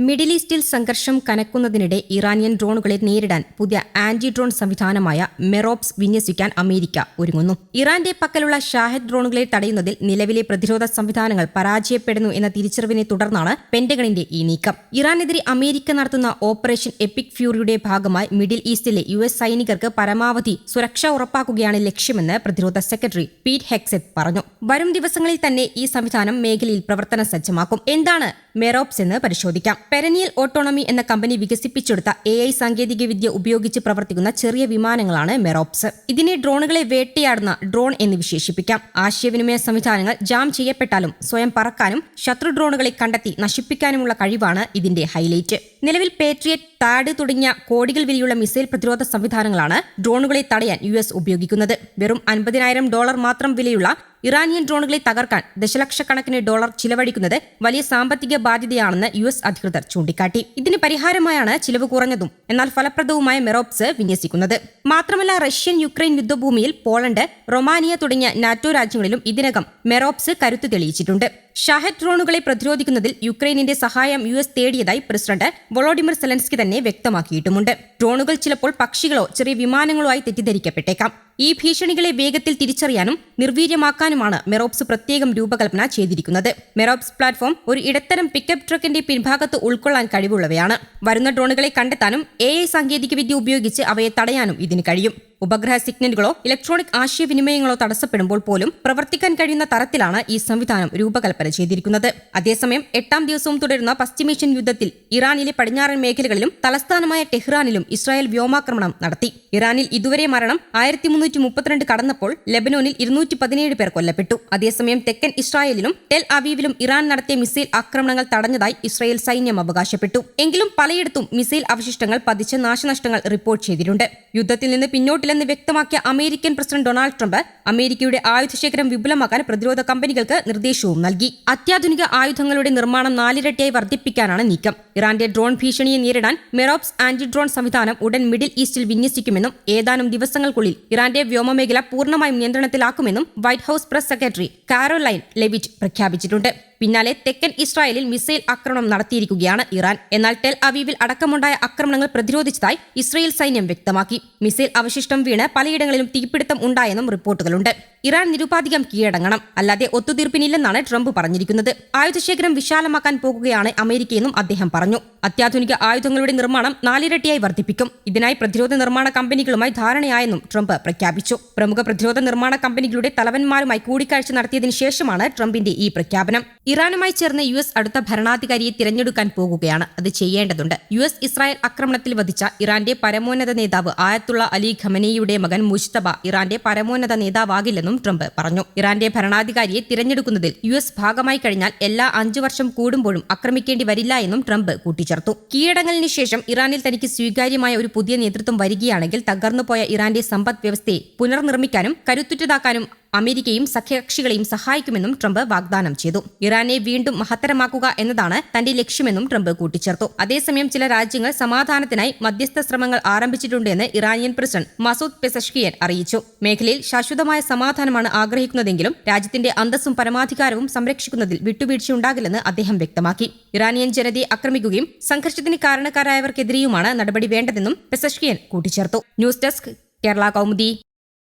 Middle ഈസ്റ്റിൽ സംഘർഷം കനക്കുന്നതിനിടെ Iranian ഡ്രോണുകളെ നേരിടാൻ പുതിയ ആന്റി ഡ്രോൺ സംവിധാനമായ മെറോപ്സ് വിന്യസിക്കാൻ അമേരിക്ക ഒരുങ്ങുന്നു. ഇറാന്റെ പക്കലുള്ള ഷാഹദ് ഡ്രോണുകളെ തടയുന്നതിൽ നിലവിലെ പ്രതിരോധ സംവിധാനങ്ങൾ പരാജയപ്പെടുന്നു എന്ന തിരിച്ചറിവിനെ തുടർന്നാണ് പെന്റഗണിന്റെ ഈ നീക്കം. ഇറാനെതിരെ അമേരിക്ക നടത്തുന്ന ഓപ്പറേഷൻ എപ്പിക് ഫ്യൂറിയുടെ ഭാഗമായി മിഡിൽ ഈസ്റ്റിലെ US സൈനികർക്ക് പരമാവധി സുരക്ഷ ഉറപ്പാക്കുകയാണ് ലക്ഷ്യമെന്ന് പ്രതിരോധ സെക്രട്ടറി പീറ്റ് ഹെക്സെറ്റ് പറഞ്ഞു. വരും ദിവസങ്ങളിൽ തന്നെ ഈ സംവിധാനം മേഖലയിൽ പ്രവർത്തന സജ്ജമാക്കും. എന്താണ് മെറോപ്സ് എന്ന് പരിശോധിക്കാം. പെരനിയൽ ഓട്ടോണമി എന്ന കമ്പനി വികസിപ്പിച്ചെടുത്ത AI സാങ്കേതികവിദ്യ ഉപയോഗിച്ച് പ്രവർത്തിക്കുന്ന ചെറിയ വിമാനങ്ങളാണ് മെറോപ്സ്. ഇതിനെ ഡ്രോണുകളെ വേട്ടയാടുന്ന ഡ്രോൺ എന്ന് വിശേഷിപ്പിക്കാം. ആശയവിനിമയ സംവിധാനങ്ങൾ ജാം ചെയ്യപ്പെട്ടാലും സ്വയം പറക്കാനും ശത്രു ഡ്രോണുകളെ കണ്ടെത്തി നശിപ്പിക്കാനുമുള്ള കഴിവാണ് ഇതിന്റെ ഹൈലൈറ്റ്. നിലവിൽ പേട്രിയറ്റ്, താഡ് തുടങ്ങിയ കോടികൾ വിലയുള്ള മിസൈൽ പ്രതിരോധ സംവിധാനങ്ങളാണ് ഡ്രോണുകളെ തടയാൻ US ഉപയോഗിക്കുന്നത്. വെറും $50,000 മാത്രം വിലയുള്ള ഇറാനിയൻ ഡ്രോണുകളെ തകർക്കാൻ ദശലക്ഷക്കണക്കിന് ഡോളർ ചിലവഴിക്കുന്നത് വലിയ സാമ്പത്തിക ബാധ്യതയാണെന്ന് US അധികൃതർ ചൂണ്ടിക്കാട്ടി. ഇതിന് പരിഹാരമായാണ് ചിലവ് കുറഞ്ഞതും എന്നാൽ ഫലപ്രദവുമായ മെറോപ്സ് വിന്യസിക്കുന്നത്. മാത്രമല്ല, റഷ്യൻ യുക്രൈൻ യുദ്ധഭൂമിയിൽ പോളണ്ട്, റൊമാനിയ തുടങ്ങിയ നാറ്റോ രാജ്യങ്ങളിലും ഇതിനകം മെറോപ്സ് കരുത്തു തെളിയിച്ചിട്ടുണ്ട്. ഷാഹദ് ഡ്രോണുകളെ പ്രതിരോധിക്കുന്നതിൽ യുക്രൈനിന്റെ സഹായം US തേടിയതായി പ്രസിഡന്റ് വൊളോഡിമിർ സെലൻസ്കി തന്നെ വ്യക്തമാക്കിയിട്ടുമുണ്ട്. ഡ്രോണുകൾ ചിലപ്പോൾ പക്ഷികളോ ചെറിയ വിമാനങ്ങളോ ആയി തെറ്റിദ്ധരിക്കപ്പെട്ടേക്കാം. ഈ ഭീഷണികളെ വേഗത്തിൽ തിരിച്ചറിയാനും നിർവീര്യമാക്കാനുമാണ് മെറോപ്സ് പ്രത്യേകം രൂപകൽപ്പന ചെയ്തിരിക്കുന്നത്. മെറോപ്സ് പ്ലാറ്റ്ഫോം ഒരു ഇടത്തരം പിക്കപ്പ് ട്രക്കിന്റെ പിൻഭാഗത്ത് ഉൾക്കൊള്ളാൻ കഴിവുള്ളവയാണ്. വരുന്ന ഡ്രോണുകളെ കണ്ടെത്താനും AI സാങ്കേതികവിദ്യ ഉപയോഗിച്ച് അവയെ തടയാനും ഇതിന് കഴിയും. ഉപഗ്രഹ സിഗ്നലുകളോ ഇലക്ട്രോണിക് ആശയവിനിമയങ്ങളോ തടസ്സപ്പെടുമ്പോൾ പോലും പ്രവർത്തിക്കാൻ കഴിയുന്ന തരത്തിലാണ് ഈ സംവിധാനം രൂപകൽപ്പന ചെയ്തിരിക്കുന്നത്. അതേസമയം 8ാം ദിവസവും തുടരുന്ന പശ്ചിമേഷ്യൻ യുദ്ധത്തിൽ ഇറാനിലെ പടിഞ്ഞാറൻ മേഖലകളിലും തലസ്ഥാനമായ ടെഹ്റാനിലും ഇസ്രായേൽ വ്യോമാക്രമണം നടത്തി. ഇറാനിൽ ഇതുവരെ മരണം 1332 കടന്നപ്പോൾ ലെബനോനിൽ 217 പേർ കൊല്ലപ്പെട്ടു. അതേസമയം തെക്കൻ ഇസ്രായേലിലും ടെൽ അവീവിലും ഇറാൻ നടത്തിയ മിസൈൽ ആക്രമണങ്ങൾ തടഞ്ഞതായി ഇസ്രായേൽ സൈന്യം അവകാശപ്പെട്ടു. എങ്കിലും പലയിടത്തും മിസൈൽ അവശിഷ്ടങ്ങൾ പതിച്ച് നാശനഷ്ടങ്ങൾ റിപ്പോർട്ട് ചെയ്തിട്ടുണ്ട്. യുദ്ധത്തിൽ നിന്ന് പിന്നോട്ടില്ലെന്ന് വ്യക്തമാക്കിയ അമേരിക്കൻ പ്രസിഡന്റ് ഡൊണാൾഡ് ട്രംപ് അമേരിക്കയുടെ ആയുധശേഖരം വിപുലമാക്കാൻ പ്രതിരോധ കമ്പനികൾക്ക് നിർദ്ദേശവും നൽകി. അത്യാധുനിക ആയുധങ്ങളുടെ നിർമ്മാണം 4 ഇരട്ടിയായി വർദ്ധിപ്പിക്കാനാണ് നീക്കം. ഇറാന്റെ ഡ്രോൺ ഭീഷണിയെ നേരിടാൻ മെറോപ്സ് ആന്റി ഡ്രോൺ സംവിധാനം ഉടൻ മിഡിൽ ഈസ്റ്റിൽ വിന്യസിക്കുമെന്നും ഏതാനും ദിവസങ്ങൾക്കുള്ളിൽ ഇറാന്റെ വ്യോമമേഖല പൂർണ്ണമായും നിയന്ത്രണത്തിലാക്കുമെന്നും white house press secretary Karoline Leavitt പ്രഖ്യാപിച്ചിട്ടുണ്ട്. പിന്നാലെ തെക്കൻ ഇസ്രായേലിൽ മിസൈൽ ആക്രമണം നടത്തിയിരിക്കുകയാണ് ഇറാൻ. എന്നാൽ ടെൽ അവീവിൽ അടക്കമുണ്ടായ ആക്രമണങ്ങൾ പ്രതിരോധിച്ചതായി ഇസ്രായേൽ സൈന്യം വ്യക്തമാക്കി. മിസൈൽ അവശിഷ്ടം വീണ് പലയിടങ്ങളിലും തീപിടുത്തം ഉണ്ടായെന്നും റിപ്പോർട്ടുകളുണ്ട്. ഇറാൻ നിരുപാധികം കീഴടങ്ങണം, അല്ലാതെ ഒത്തുതീർപ്പിനില്ലെന്നാണ് ട്രംപ് പറഞ്ഞിരിക്കുന്നത്. ആയുധശേഖരം വിശാലമാക്കാൻ പോകുകയാണ് അമേരിക്കയെന്നും അദ്ദേഹം പറഞ്ഞു. അത്യാധുനിക ആയുധങ്ങളുടെ നിർമ്മാണം 4 ഇരട്ടിയായി വർദ്ധിപ്പിക്കും. ഇതിനായി പ്രതിരോധ നിർമ്മാണ കമ്പനികളുമായി ധാരണയായെന്നും ട്രംപ് പ്രഖ്യാപിച്ചു. പ്രമുഖ പ്രതിരോധ നിർമ്മാണ കമ്പനികളുടെ തലവന്മാരുമായി കൂടിക്കാഴ്ച നടത്തിയതിനു ശേഷമാണ് ട്രംപിന്റെ ഈ പ്രഖ്യാപനം. ഇറാനുമായി ചേർന്ന് US അടുത്ത ഭരണാധികാരിയെ തിരഞ്ഞെടുക്കാൻ പോകുകയാണ്. അത് ചെയ്യേണ്ടതുണ്ട്. US ഇസ്രായേൽ ആക്രമണത്തിൽ വധിച്ച ഇറാന്റെ പരമോന്നത നേതാവ് ആയത്തുള്ള അലി ഖമനേയിയുടെ മകൻ മുജ്തബ ഇറാന്റെ പരമോന്നത നേതാവാകില്ലെന്നും ട്രംപ് പറഞ്ഞു. ഇറാന്റെ ഭരണാധികാരിയെ തിരഞ്ഞെടുക്കുന്നതിൽ US ഭാഗമായി കഴിഞ്ഞാൽ എല്ലാ 5 വർഷം കൂടുമ്പോഴും ആക്രമിക്കേണ്ടി വരില്ല എന്നും ട്രംപ് കൂട്ടിച്ചേർത്തു. കീഴടങ്ങലിന് ശേഷം ഇറാനിൽ തനിക്ക് സ്വീകാര്യമായ ഒരു പുതിയ നേതൃത്വം വരികയാണെങ്കിൽ തകർന്നുപോയ ഇറാന്റെ സമ്പദ് വ്യവസ്ഥയെ പുനർനിർമ്മിക്കാനും കരുത്തുറ്റതാക്കാനും അമേരിക്കയും സഖ്യകക്ഷികളെയും സഹായിക്കുമെന്നും ട്രംപ് വാഗ്ദാനം ചെയ്തു. ഇറാനെ വീണ്ടും മഹത്തരമാക്കുക എന്നതാണ് തന്റെ ലക്ഷ്യമെന്നും ട്രംപ് കൂട്ടിച്ചേർത്തു. അതേസമയം ചില രാജ്യങ്ങൾ സമാധാനത്തിനായി മധ്യസ്ഥ ശ്രമങ്ങൾ ആരംഭിച്ചിട്ടുണ്ടെന്ന് ഇറാനിയൻ പ്രസിഡന്റ് മസൂദ് പെസഷ്കിയൻ അറിയിച്ചു. മേഖലയിൽ ശാശ്വതമായ സമാധാനമാണ് ആഗ്രഹിക്കുന്നതെങ്കിലും രാജ്യത്തിന്റെ അന്തസ്സും പരമാധികാരവും സംരക്ഷിക്കുന്നതിൽ വിട്ടുവീഴ്ചയുണ്ടാകില്ലെന്ന് അദ്ദേഹം വ്യക്തമാക്കി. ഇറാനിയൻ ജനതയെ ആക്രമിക്കുകയും സംഘർഷത്തിന് കാരണക്കാരായവർക്കെതിരെയുമാണ് നടപടി വേണ്ടതെന്നും പെസഷ്കിയൻ കൂട്ടിച്ചേർത്തു. News desk Kerala Kaumudi.